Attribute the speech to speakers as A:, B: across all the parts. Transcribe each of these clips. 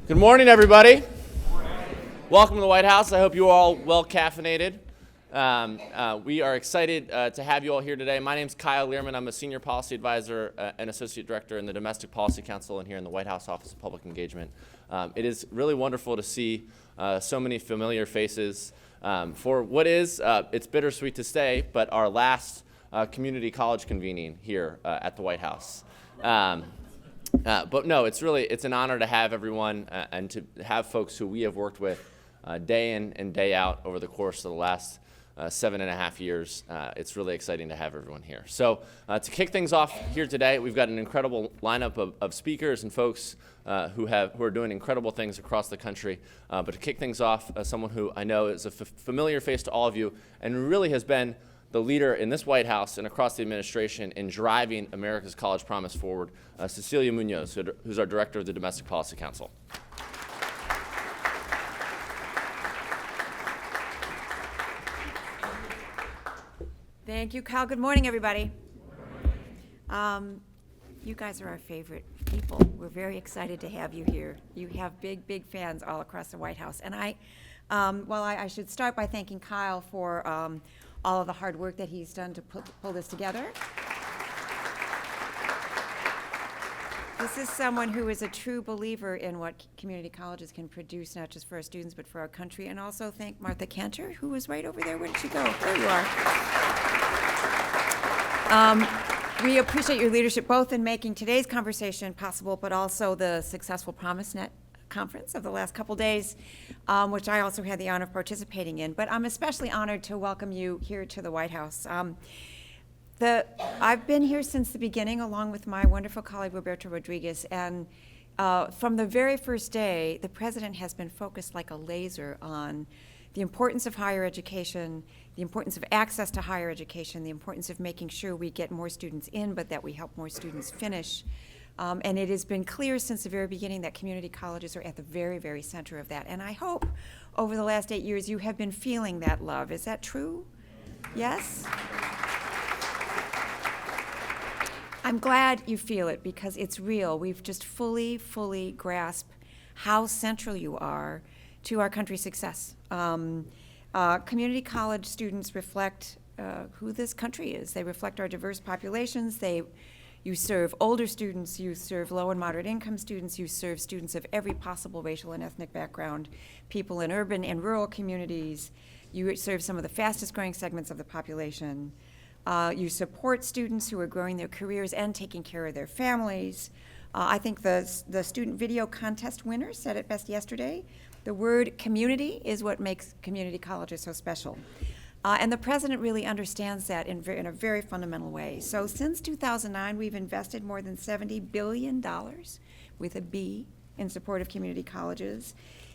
A: Good morning, everybody. Welcome to the White House. I hope you are all well caffeinated. We are excited to have you all here today. My name is Kyle Learman. I'm a senior policy advisor and associate director in the Domestic Policy Council and here in the White House Office of Public Engagement. It is really wonderful to see so many familiar faces for what is, it's bittersweet to say, but our last community college convening here at the White House. But no, it's an honor to have everyone and to have folks who we have worked with day in and day out over the course of the last 7.5 years. It's really exciting to have everyone here. So to kick things off here today, we've got an incredible lineup of speakers and folks who are doing incredible things across the country. But to kick things off, someone who I know is a familiar face to all of you and really has been the leader in this White House and across the administration in driving America's College Promise forward, Cecilia Munoz, who's our director of the Domestic Policy Council.
B: Thank you, Kyle. Good morning, everybody. You guys are our favorite people. We're very excited to have you here. You have big fans all across the White House. And I should start by thanking Kyle for all of the hard work that he's done to pull this together. This is someone who is a true believer in what community colleges can produce, not just for our students, but for our country. And also thank Martha Cantor, who was right over there. Where did she go? There you are. We appreciate your leadership, both in making today's conversation possible, but also the successful PromiseNet conference of the last couple days, which I also had the honor of participating in. But I'm especially honored to welcome you here to the White House. I've been here since the beginning, along with my wonderful colleague Roberto Rodriguez, and from the very first day, the president has been focused like a laser on the importance of higher education, the importance of access to higher education, the importance of making sure we get more students in, but that we help more students finish. And it has been clear since the very beginning that community colleges are at the very center of that. And I hope over the last 8 years you have been feeling that love. Is that true? Yes? I'm glad you feel it because it's real. We've just fully grasped how central you are to our country's success. Community college students reflect who this country is. They reflect our diverse populations. You serve older students, you serve low and moderate income students, you serve students of every possible racial and ethnic background, people in urban and rural communities. You serve some of the fastest growing segments of the population. You support students who are growing their careers and taking care of their families. I think the student video contest winner said it best yesterday. The word community is what makes community colleges so special. And the president really understands that in a very fundamental way. So since 2009, we've invested more than $70 billion with a B in support of community colleges,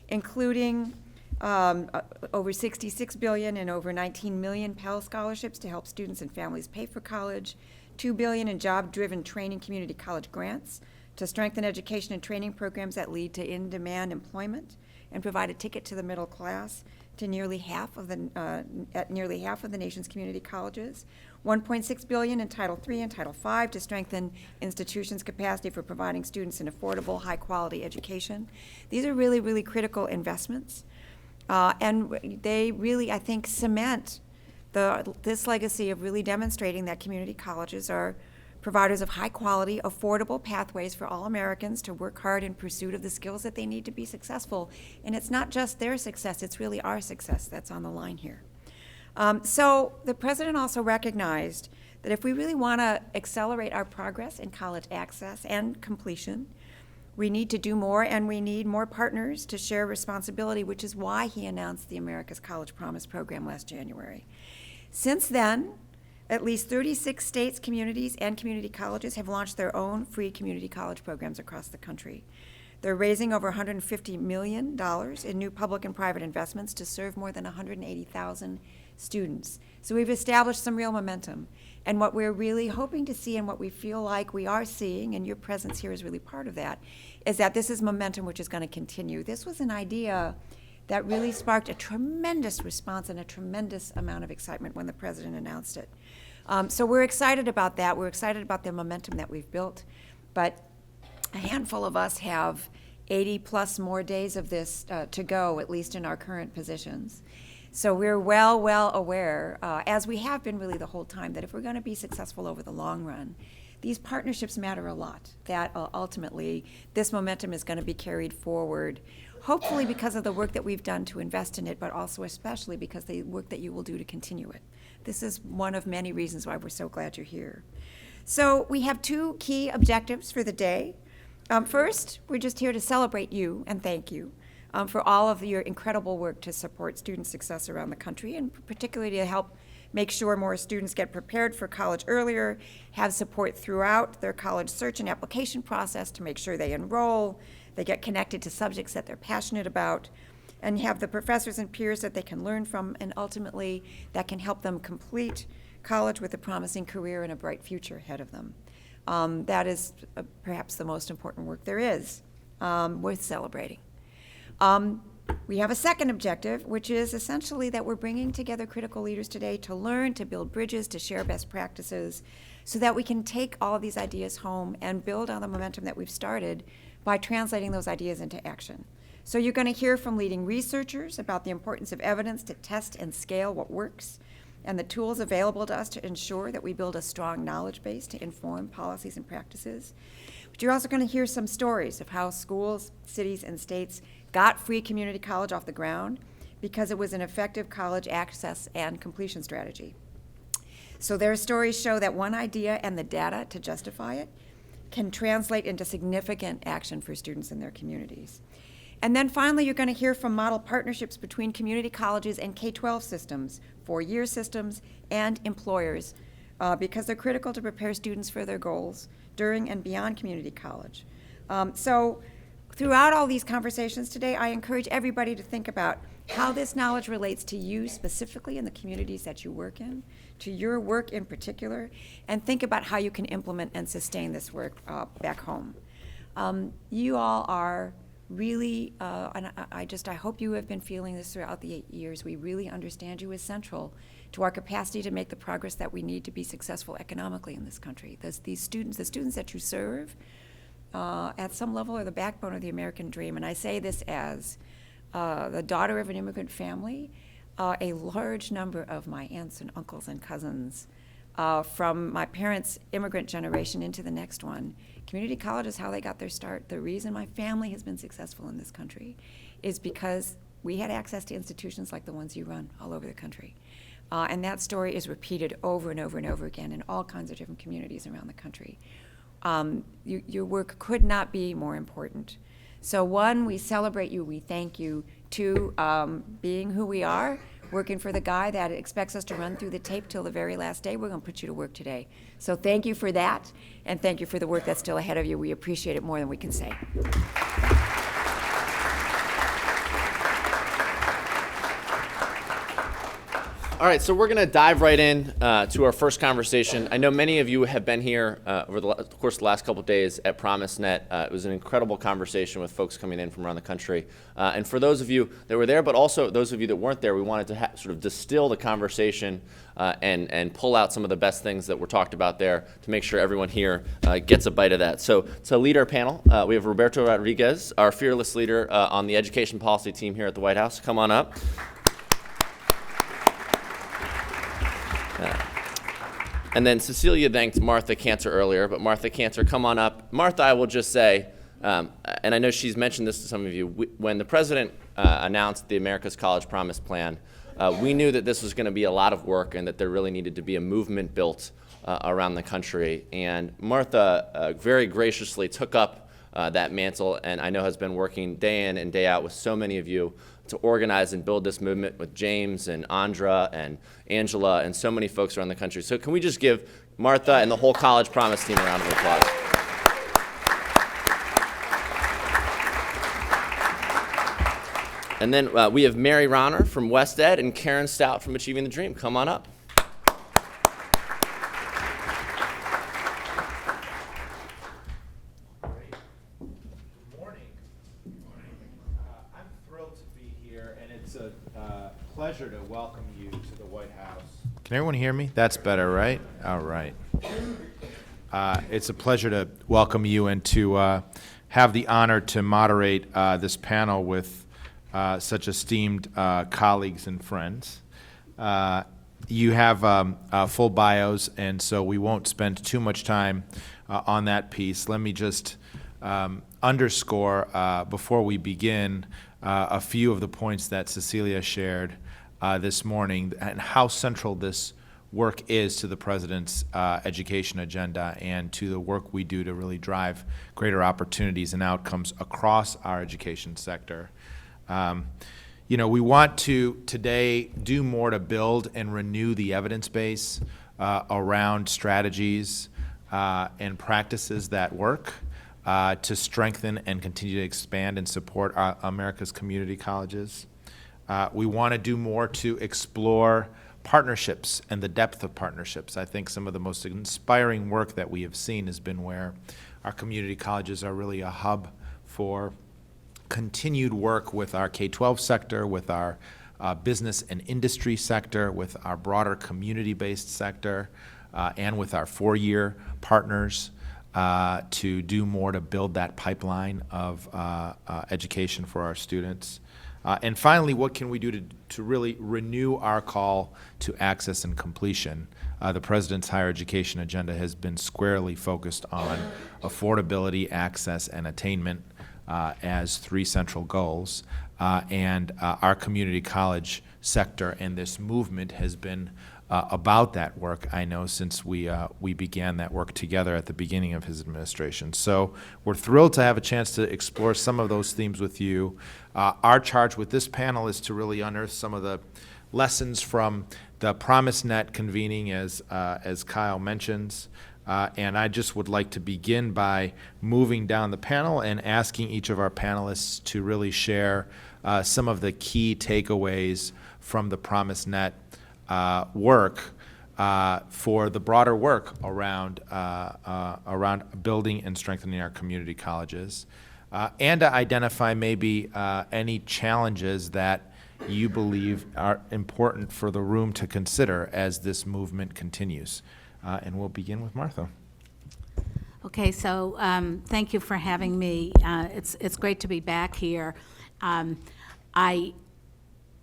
B: including over $66 billion and over 19 million Pell scholarships to help students and families pay for college, $2 billion in job-driven training community college grants to strengthen education and training programs that lead to in-demand employment and provide a ticket to the middle class to nearly half of the nation's community colleges, $1.6 billion in Title III and Title V to strengthen institutions' capacity for providing students an affordable, high-quality education. These are really critical investments, and they really, I think, cement this legacy of really demonstrating that community colleges are providers of high-quality, affordable pathways for all Americans to work hard in pursuit of the skills that they need to be successful. And it's not just their success, it's really our success that's on the line here. So the president also recognized that if we really want to accelerate our progress in college access and completion, we need to do more, and we need more partners to share responsibility, which is why he announced the America's College Promise program last January. Since then, at least 36 states, communities, and community colleges have launched their own free community college programs across the country. They're raising over $150 million in new public and private investments to serve more than 180,000 students. So we've established some real momentum. And what we're really hoping to see and what we feel like we are seeing, and your presence here is really part of that, is that this is momentum which is going to continue. This was an idea that really sparked a tremendous response and a tremendous amount of excitement when the president announced it. So we're excited about that. We're excited about the momentum that we've built. But a handful of us have 80-plus more days of this to go, at least in our current positions. So we're well aware, as we have been really the whole time, that if we're going to be successful over the long run, these partnerships matter a lot, that ultimately this momentum is going to be carried forward, hopefully because of the work that we've done to invest in it, but also especially because the work that you will do to continue it. This is one of many reasons why we're so glad you're here. So we have two key objectives for the day. First, we're just here to celebrate you and thank you for all of your incredible work to support student success around the country, and particularly to help make sure more students get prepared for college earlier, have support throughout their college search and application process to make sure they enroll, they get connected to subjects that they're passionate about, and have the professors and peers that they can learn from, and ultimately that can help them complete college with a promising career and a bright future ahead of them. That is perhaps the most important work there is, worth celebrating. We have a second objective, which is essentially that we're bringing together critical leaders today to learn, to build bridges, to share best practices, so that we can take all of these ideas home and build on the momentum that we've started by translating those ideas into action. So you're going to hear from leading researchers about the importance of evidence to test and scale what works, and the tools available to us to ensure that we build a strong knowledge base to inform policies and practices. But you're also going to hear some stories of how schools, cities, and states got free community college off the ground because it was an effective college access and completion strategy. So their stories show that one idea and the data to justify it can translate into significant action for students in their communities. And then finally, you're going to hear from model partnerships between community colleges and K-12 systems, four-year systems, and employers, because they're critical to prepare students for their goals during and beyond community college. So throughout all these conversations today, I encourage everybody to think about how this knowledge relates to you specifically in the communities that you work in, to your work in particular, and think about how you can implement and sustain this work back home. You all are really, and I hope you have been feeling this throughout the 8 years. We really understand you as central to our capacity to make the progress that we need to be successful economically in this country. The students that you serve, at some level are the backbone of the American dream. And I say this as the daughter of an immigrant family. A large number of my aunts and uncles and cousins from my parents' immigrant generation into the next one, community college is how they got their start. The reason my family has been successful in this country is because we had access to institutions like the ones you run all over the country. And that story is repeated over and over and over again in all kinds of different communities around the country. Your work could not be more important. So one, we celebrate you, we thank you. Two, being who we are, working for the guy that expects us to run through the tape till the very last day, we're going to put you to work today. So thank you for that, and thank you for the work that's still ahead of you. We appreciate it more than we can say.
A: All right, so we're going to dive right in to our first conversation. I know many of you have been here over the course of the last couple of days at PromiseNet. It was an incredible conversation with folks coming in from around the country. And for those of you that were there, but also those of you that weren't there, we wanted to sort of distill the conversation and pull out some of the best things that were talked about there to make sure everyone here gets a bite of that. So to lead our panel, we have Roberto Rodriguez, our fearless leader on the education policy team here at the White House. Come on up. And then Cecilia thanked Martha Cantor earlier, but Martha Cantor, come on up. Martha, I will just say, and I know she's mentioned this to some of you, when the president announced the America's College Promise Plan, we knew that this was going to be a lot of work and that there really needed to be a movement built around the country. And Martha very graciously took up that mantle, and I know has been working day in and day out with so many of you to organize and build this movement with James and Andra and Angela and so many folks around the country. So can we just give Martha and the whole College Promise team a round of applause? And then we have Mary Ronner from West Ed and Karen Stout from Achieving the Dream. Come on up.
C: Pleasure to welcome you to the White House. Can everyone hear me? That's better, right? All right. It's a pleasure to welcome you and to have the honor to moderate this panel with such esteemed colleagues and friends. You have full bios, and so we won't spend too much time on that piece. Let me just underscore before we begin a few of the points that Cecilia shared this morning and how central this work is to the President's education agenda and to the work we do to really drive greater opportunities and outcomes across our education sector. We want to today do more to build and renew the evidence base around strategies and practices that work to strengthen and continue to expand and support America's community colleges. We want to do more to explore partnerships and the depth of partnerships. I think some of the most inspiring work that we have seen has been where our community colleges are really a hub for continued work with our K-12 sector, with our business and industry sector, with our broader community-based sector, and with our four-year partners to do more to build that pipeline of education for our students. And finally, what can we do to really renew our call to access and completion? The President's higher education agenda has been squarely focused on affordability, access, and attainment as three central goals. And our community college sector and this movement has been about that work, I know, since we began that work together at the beginning of his administration. So we're thrilled to have a chance to explore some of those themes with you. Our charge with this panel is to really unearth some of the lessons from the PromiseNet convening, as Kyle mentions. And I just would like to begin by moving down the panel and asking each of our panelists to really share some of the key takeaways from the PromiseNet work for the broader work around building and strengthening our community colleges, and to identify maybe any challenges that you believe are important for the room to consider as this movement continues. And we'll begin with Martha.
D: Okay, so thank you for having me. It's great to be back here.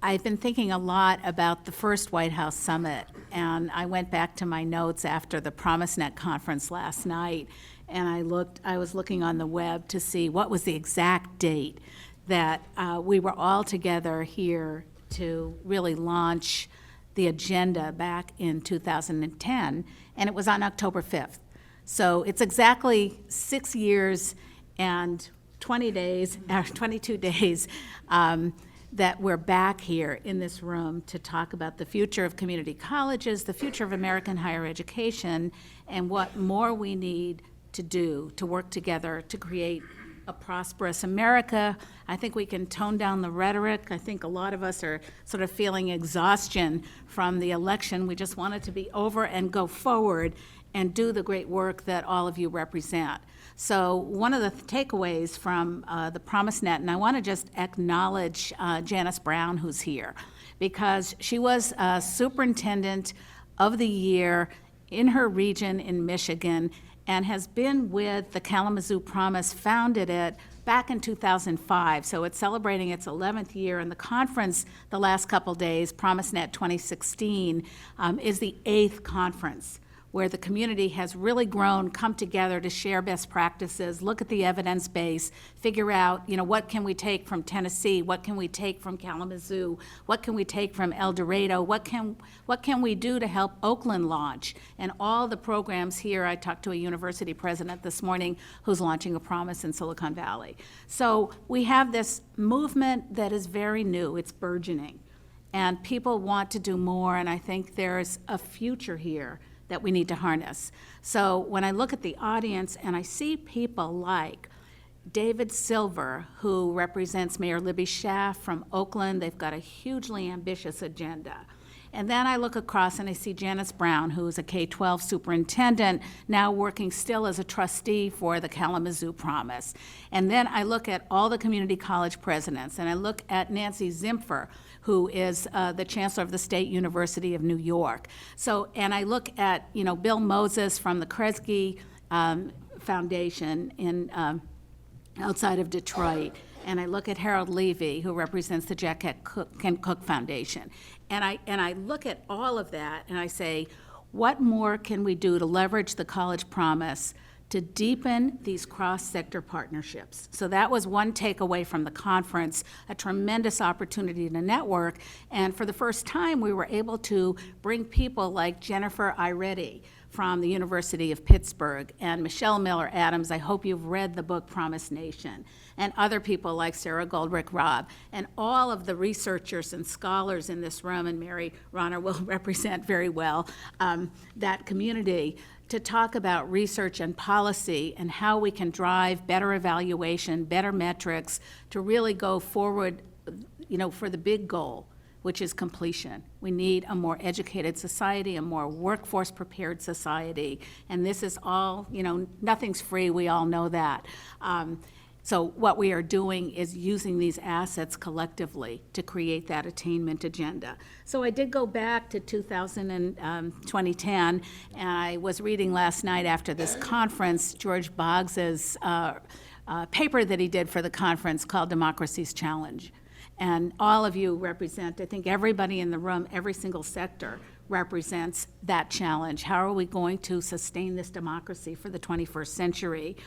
D: I've been thinking a lot about the first White House summit, and I went back to my notes after the PromiseNet conference last night, and I was looking on the web to see what was the exact date that we were all together here to really launch the agenda back in 2010, and it was on October 5th. So it's exactly 6 years and 22 days that we're back here in this room to talk about the future of community colleges, the future of American higher education, and what more we need to do to work together to create a prosperous America. I think we can tone down the rhetoric. I think a lot of us are sort of feeling exhaustion from the election. We just want it to be over and go forward and do the great work that all of you represent. So one of the takeaways from the PromiseNet, and I want to just acknowledge Janice Brown, who's here, because she was Superintendent of the Year in her region in Michigan and has been with the Kalamazoo Promise, founded it back in 2005. So it's celebrating its 11th year, and the conference the last couple days, PromiseNet 2016, is the 8th conference where the community has really grown, come together to share best practices, look at the evidence base, figure out, what can we take from Tennessee, what can we take from Kalamazoo, what can we take from El Dorado, what can we do to help Oakland launch, and all the programs here. I talked to a university president this morning who's launching a Promise in Silicon Valley. So we have this movement that is very new, it's burgeoning, and people want to do more, and I think there's a future here that we need to harness. So when I look at the audience and I see people like David Silver, who represents Mayor Libby Schaaf from Oakland, they've got a hugely ambitious agenda. And then I look across and I see Janice Brown, who is a K-12 superintendent, now working still as a trustee for the Kalamazoo Promise. And then I look at all the community college presidents, and I look at Nancy Zimpher, who is the chancellor of the State University of New York. So, and I look at, Bill Moses from the Kresge Foundation in outside of Detroit, and I look at Harold Levy, who represents the Jack Kent Cook Foundation, and I look at all of that, and I say, what more can we do to leverage the college promise to deepen these cross-sector partnerships? So that was one takeaway from the conference, a tremendous opportunity to network, and for the first time, we were able to bring people like Jennifer Iretti from the University of Pittsburgh, and Michelle Miller Adams. I hope you've read the book Promise Nation, and other people like Sarah Goldrick-Robb, and all of the researchers and scholars in this room, and Mary Ronner will represent very well that community, to talk about research and policy and how we can drive better evaluation, better metrics, to really go forward, for the big goal, which is completion. We need a more educated society, a more workforce-prepared society, and this is all, nothing's free, we all know that. So what we are doing is using these assets collectively to create that attainment agenda. So I did go back to 2010, and I was reading last night after this conference, George Boggs's paper that he did for the conference called Democracy's Challenge. And all of you represent, I think everybody in the room, every single sector represents that challenge. How are we going to sustain this democracy for the 21st century?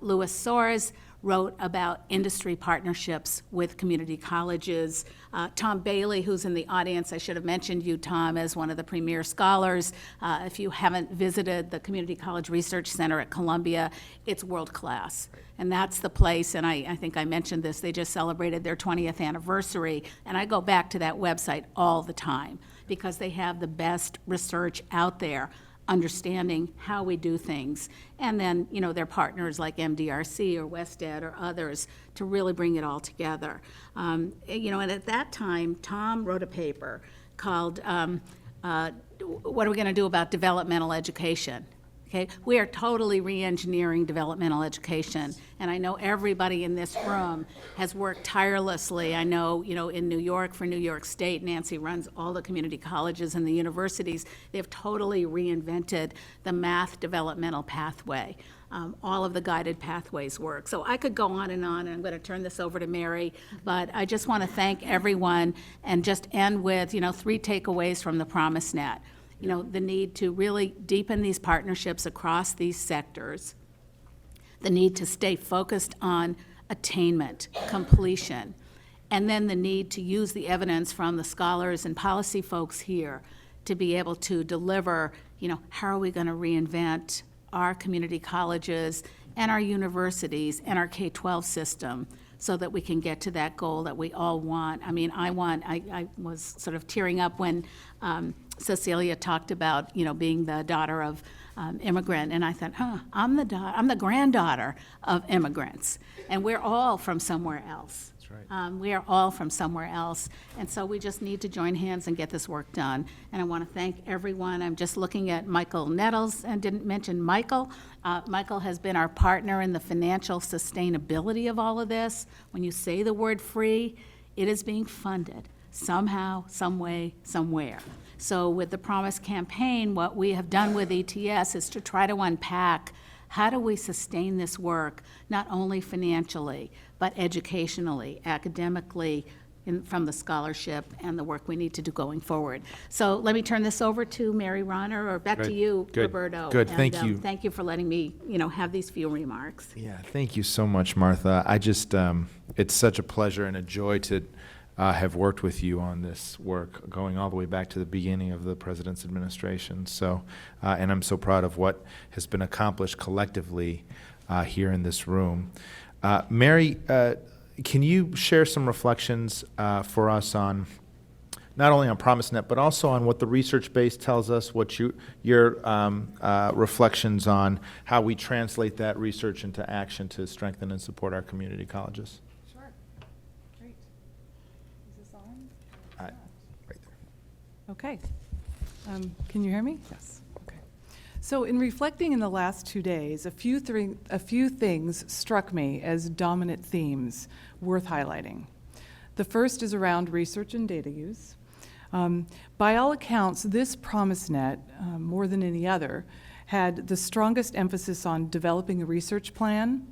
D: Louis Soares wrote about industry partnerships with community colleges. Tom Bailey, who's in the audience, I should have mentioned you, Tom, as one of the premier scholars. If you haven't visited the Community College Research Center at Columbia, it's world class. And that's the place, and I think I mentioned this, they just celebrated their 20th anniversary, and I go back to that website all the time because they have the best research out there, understanding how we do things. And then, their partners like MDRC or WestEd or others to really bring it all together. And at that time, Tom wrote a paper called, What Are We Going to Do About Developmental Education? Okay, we are totally re-engineering developmental education, and I know everybody in this room has worked tirelessly. I know, in New York, for New York State, Nancy runs all the community colleges and the universities. They've totally reinvented the math developmental pathway. All of the guided pathways work. So I could go on, and I'm going to turn this over to Mary, but I just want to thank everyone and just end with, 3 takeaways from the PromiseNet. The need to really deepen these partnerships across these sectors, the need to stay focused on attainment, completion, and then the need to use the evidence from the scholars and policy folks here to be able to deliver, how are we going to reinvent our community colleges and our universities and our K-12 system so that we can get to that goal that we all want. I mean, I was sort of tearing up when Cecilia talked about, being the daughter of immigrant, and I thought, I'm the granddaughter of immigrants, and we're all from somewhere else. That's right. We are all from somewhere else, and so we just need to join hands and get this work done. And I want to thank everyone. I'm just looking at Michael Nettles and didn't mention Michael. Michael has been our partner in the financial sustainability of all of this. When you say the word free, it is being funded somehow, some way, somewhere. So with the Promise campaign, what we have done with ETS is to try to unpack how do we sustain this work, not only financially, but educationally, academically, from the scholarship and the work we need to do going forward. So let me turn this over to Mary Ronner, or back to you, Roberto.
C: Good,
D: and,
C: thank you.
D: Thank you for letting me, have these few remarks.
C: Yeah, thank you so much, Martha. I just, it's such a pleasure and a joy to have worked with you on this work, going all the way back to the beginning of the President's administration. So, and I'm so proud of what has been accomplished collectively here in this room. Mary, can you share some reflections for us on not only on PromiseNet, but also on what the research base tells us, what your reflections on how we translate that research into action to strengthen and support our community colleges?
E: Sure. Great. Is this on?
C: Right there.
E: Okay. Can you hear me? Yes. Okay. So in reflecting in the last 2 days, a few things struck me as dominant themes worth highlighting. The first is around research and data use. By all accounts, this PromiseNet, more than any other, had the strongest emphasis on developing a research plan,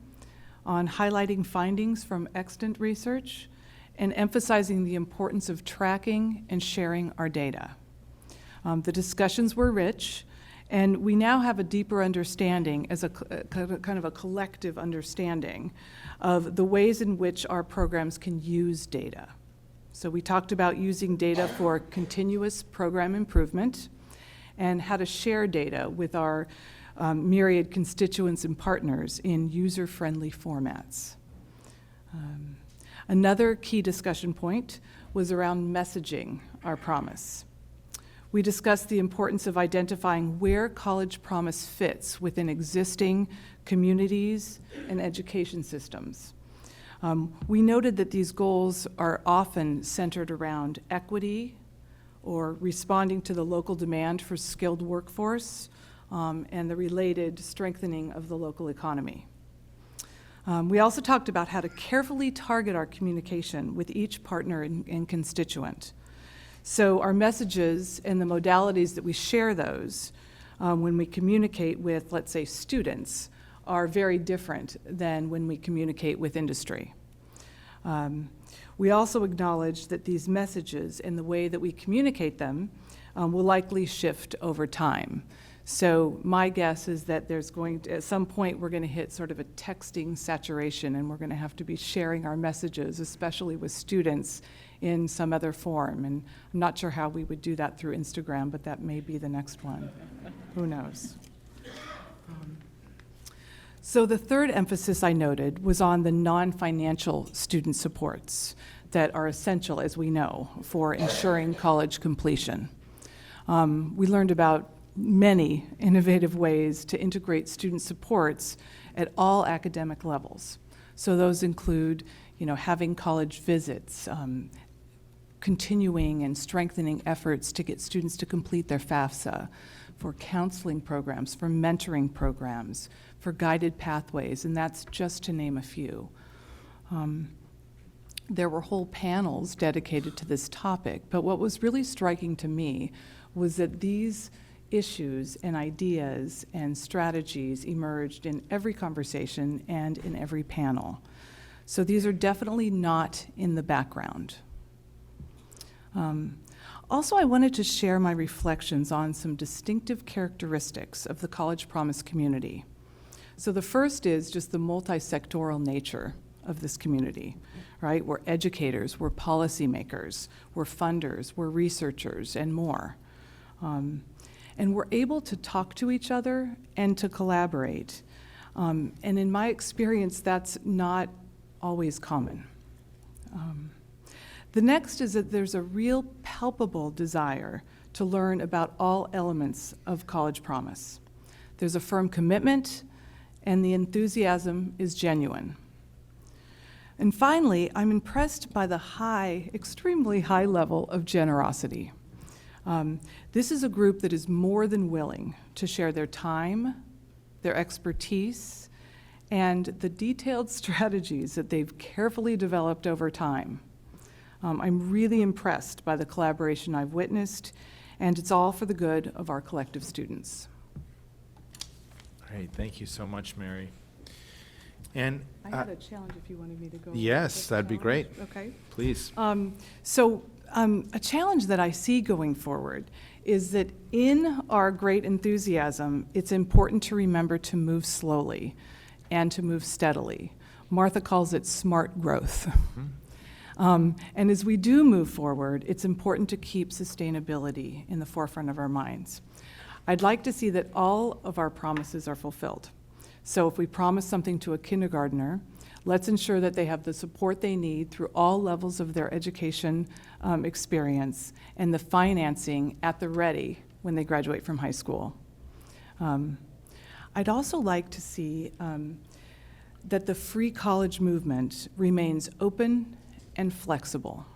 E: on highlighting findings from extant research and emphasizing the importance of tracking and sharing our data. The discussions were rich, and we now have a deeper understanding, as a kind of a collective understanding of the ways in which our programs can use data. So we talked about using data for continuous program improvement and how to share data with our myriad constituents and partners in user-friendly formats. Another key discussion point was around messaging our promise. We discussed the importance of identifying where College Promise fits within existing communities and education systems. We noted that these goals are often centered around equity or responding to the local demand for skilled workforce and the related strengthening of the local economy. We also talked about how to carefully target our communication with each partner and constituent. So our messages and the modalities that we share those when we communicate with, let's say, students are very different than when we communicate with industry. We also acknowledge that these messages and the way that we communicate them will likely shift over time. So my guess is that there's going to, at some point, we're going to hit sort of a texting saturation, and we're going to have to be sharing our messages, especially with students, in some other form. And I'm not sure how we would do that through Instagram, but that may be the next one. Who knows? So the third emphasis I noted was on the non-financial student supports that are essential, as we know, for ensuring college completion. We learned about many innovative ways to integrate student supports at all academic levels. So those include, having college visits, continuing and strengthening efforts to get students to complete their FAFSA, for counseling programs, for mentoring programs, for guided pathways, and that's just to name a few. There were whole panels dedicated to this topic, but what was really striking to me was that these issues and ideas and strategies emerged in every conversation and in every panel. So these are definitely not in the background. Also, I wanted to share my reflections on some distinctive characteristics of the College Promise community. So the first is just the multi-sectoral nature of this community, right? We're educators, we're policymakers, we're funders, we're researchers, and more. And we're able to talk to each other and to collaborate. And in my experience, that's not always common. The next is that there's a real palpable desire to learn about all elements of College Promise. There's a firm commitment, and the enthusiasm is genuine. And finally, I'm impressed by the extremely high level of generosity. This is a group that is more than willing to share their time, their expertise, and the detailed strategies that they've carefully developed over time. I'm really impressed by the collaboration I've witnessed, and it's all for the good of our collective students.
C: Great, thank you so much, Mary. And
E: I had a challenge if you wanted me to go.
C: yes, that'd be great.
E: Okay.
C: Please.
E: A challenge that I see going forward is that in our great enthusiasm, it's important to remember to move slowly and to move steadily. Martha calls it smart growth. And as we do move forward, it's important to keep sustainability in the forefront of our minds. I'd like to see that all of our promises are fulfilled. So if we promise something to a kindergartner, let's ensure that they have the support they need through all levels of their education experience and the financing at the ready when they graduate from high school. I'd also like to see that the free college movement remains open and flexible.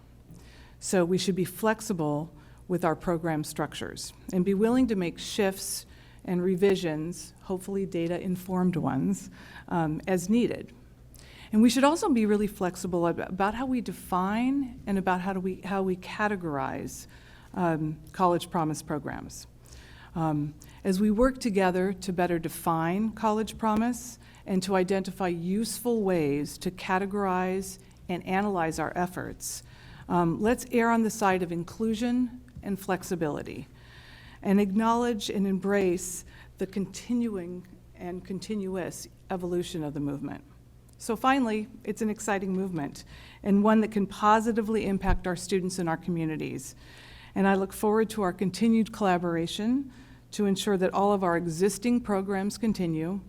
E: So we should be flexible with our program structures and be willing to make shifts and revisions, hopefully data-informed ones, as needed. And we should also be really flexible about how we define and about how we categorize College Promise programs. As we work together to better define College Promise and to identify useful ways to categorize and analyze our efforts, let's err on the side of inclusion and flexibility, and acknowledge and embrace the continuing and continuous evolution of the movement. So finally, it's an exciting movement, and one that can positively impact our students and our communities. And I look forward to our continued collaboration to ensure that all of our existing programs continue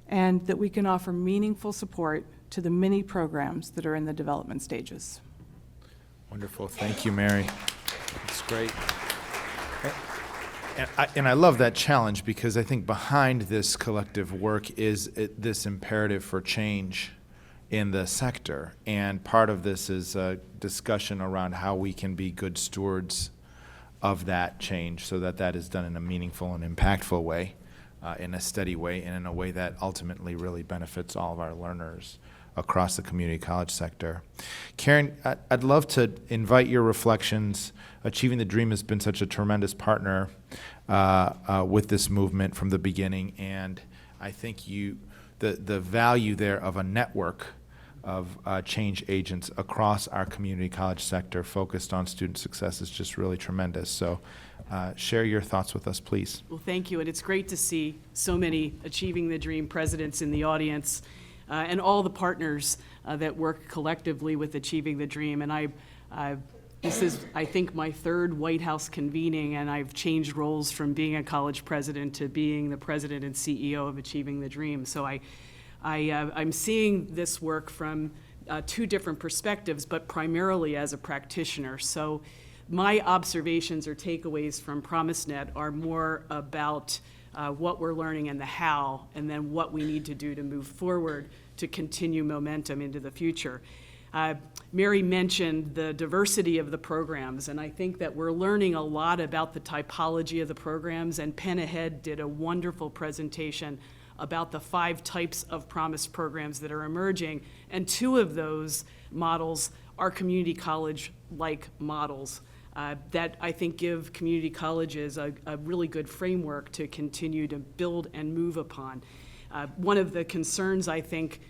E: and that we can offer meaningful support to the many programs that are in the development stages.
C: Wonderful. Thank you, Mary. That's great. And I love that challenge because I think behind this collective work is this imperative for change in the sector. And part of this is a discussion around how we can be good stewards of that change so that that is done in a meaningful and impactful way, in a steady way, and in a way that ultimately really benefits all of our learners across the community college sector. Karen, I'd love to invite your reflections. Achieving the Dream has been such a tremendous partner with this movement from the beginning, and I think the value there of a network of change agents across our community college sector focused on student success is just really tremendous. So share your thoughts with us, please.
F: Well, thank you, and it's great to see so many Achieving the Dream presidents in the audience, and all the partners that work collectively with Achieving the Dream. And this is, I think, my third White House convening, and I've changed roles from being a college president to being the president and CEO of Achieving the Dream. So I'm seeing this work from two different perspectives, but primarily as a practitioner. So my observations or takeaways from PromiseNet are more about what we're learning and the how, and then what we need to do to move forward to continue momentum into the future. Mary mentioned the diversity of the programs, and I think that we're learning a lot about the typology of the programs, and Penn Ahead did a wonderful presentation about the 5 types of Promise programs that are emerging, and 2 of those models are community college-like models that I think give community colleges a really good framework to continue to build and move upon. One of the concerns, I think,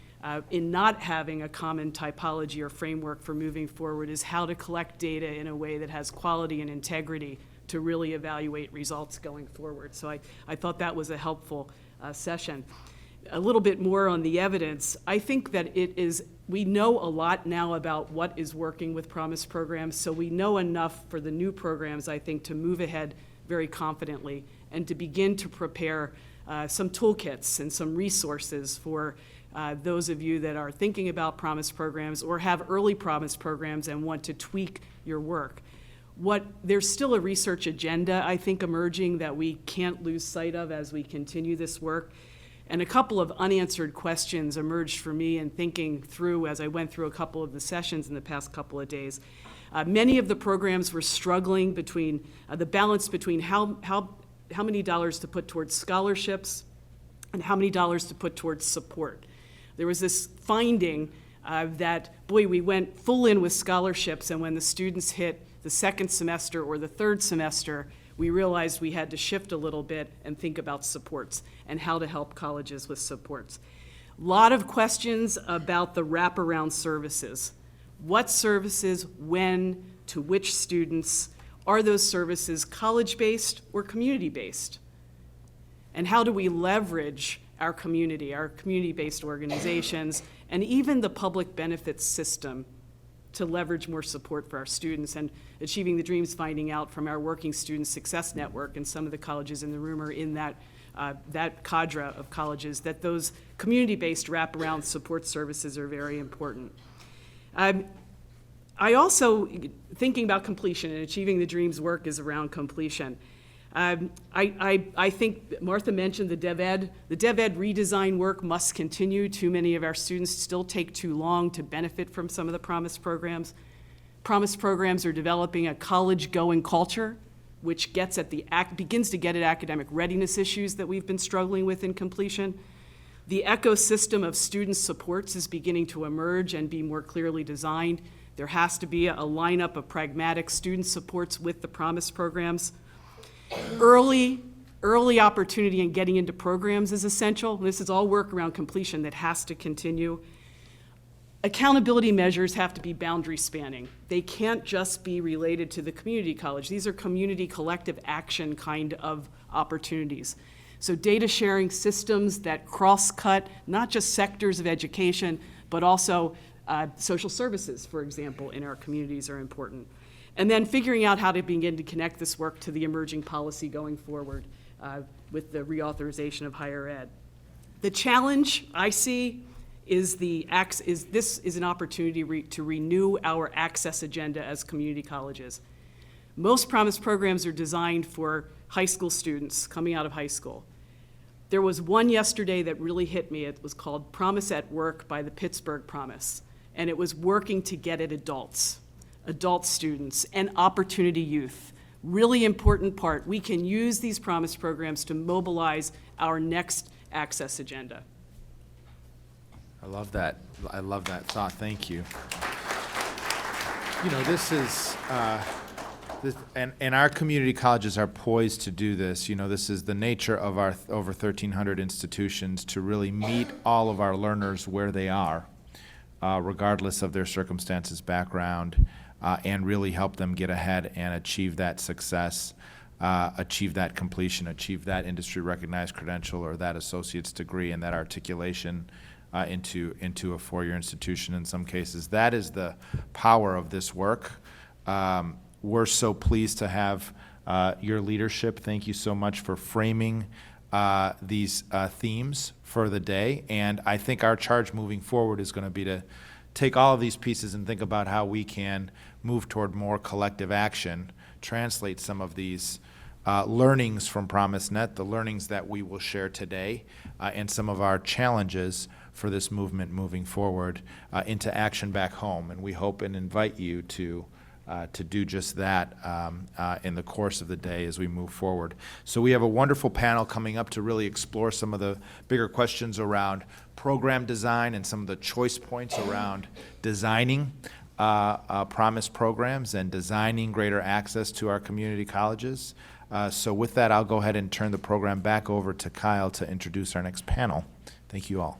F: in not having a common typology or framework for moving forward is how to collect data in a way that has quality and integrity to really evaluate results going forward. So I thought that was a helpful session. A little bit more on the evidence. I think that we know a lot now about what is working with Promise programs, so we know enough for the new programs, I think, to move ahead very confidently and to begin to prepare some toolkits and some resources for those of you that are thinking about Promise programs or have early Promise programs and want to tweak your work. There's still a research agenda, I think, emerging that we can't lose sight of as we continue this work. And a couple of unanswered questions emerged for me in thinking through as I went through a couple of the sessions in the past couple of days. Many of the programs were struggling between the balance between how many dollars to put towards scholarships and how many dollars to put towards support. There was this finding that, boy, we went full in with scholarships, and when the students hit the second semester or the third semester, we realized we had to shift a little bit and think about supports and how to help colleges with supports. A lot of questions about the wraparound services. What services, when, to which students? Are those services college-based or community-based? And how do we leverage our community-based organizations, and even the public benefits system to leverage more support for our students? And Achieving the Dreams finding out from our Working Student Success Network, and some of the colleges in the room are in that cadre of colleges, that those community-based wraparound support services are very important. I also, thinking about completion, and Achieving the Dreams work is around completion. I think Martha mentioned the DevEd. The DevEd redesign work must continue. Too many of our students still take too long to benefit from some of the Promise programs. Promise programs are developing a college-going culture, which begins to get at academic readiness issues that we've been struggling with in completion. The ecosystem of student supports is beginning to emerge and be more clearly designed. There has to be a lineup of pragmatic student supports with the Promise programs. Early Early opportunity in getting into programs is essential. This is all work around completion that has to continue. Accountability measures have to be boundary spanning. They can't just be related to the community college. These are community collective action kind of opportunities. So data sharing systems that cross-cut not just sectors of education, but also social services, for example, in our communities are important. And then figuring out how to begin to connect this work to the emerging policy going forward with the reauthorization of higher ed. The challenge I see is this is an opportunity to renew our access agenda as community colleges. Most Promise programs are designed for high school students coming out of high school. There was one yesterday that really hit me. It was called Promise at Work by the Pittsburgh Promise, and it was working to get at adults, adult students, and opportunity youth. Really important part. We can use these Promise programs to mobilize our next access agenda.
C: I love that. I love that thought. Thank you. You know, this is, and our community colleges are poised to do this. You know, this is the nature of our over 1,300 institutions, to really meet all of our learners where they are, regardless of their circumstances, background, and really help them get ahead and achieve that success, achieve that completion, achieve that industry-recognized credential or that associate's degree and that articulation into a four-year institution in some cases. That is the power of this work. We're so pleased to have your leadership. Thank you so much for framing these themes for the day. And I think our charge moving forward is going to be to take all of these pieces and think about how we can move toward more collective action, translate some of these learnings from PromiseNet, the learnings that we will share today, and some of our challenges for this movement moving forward into action back home. And we hope and invite you to do just that in the course of the day as we move forward. So we have a wonderful panel coming up to really explore some of the bigger questions around program design and some of the choice points around designing Promise programs and designing greater access to our community colleges. So with that, I'll go ahead and turn the program back over to Kyle to introduce our next panel. Thank you all.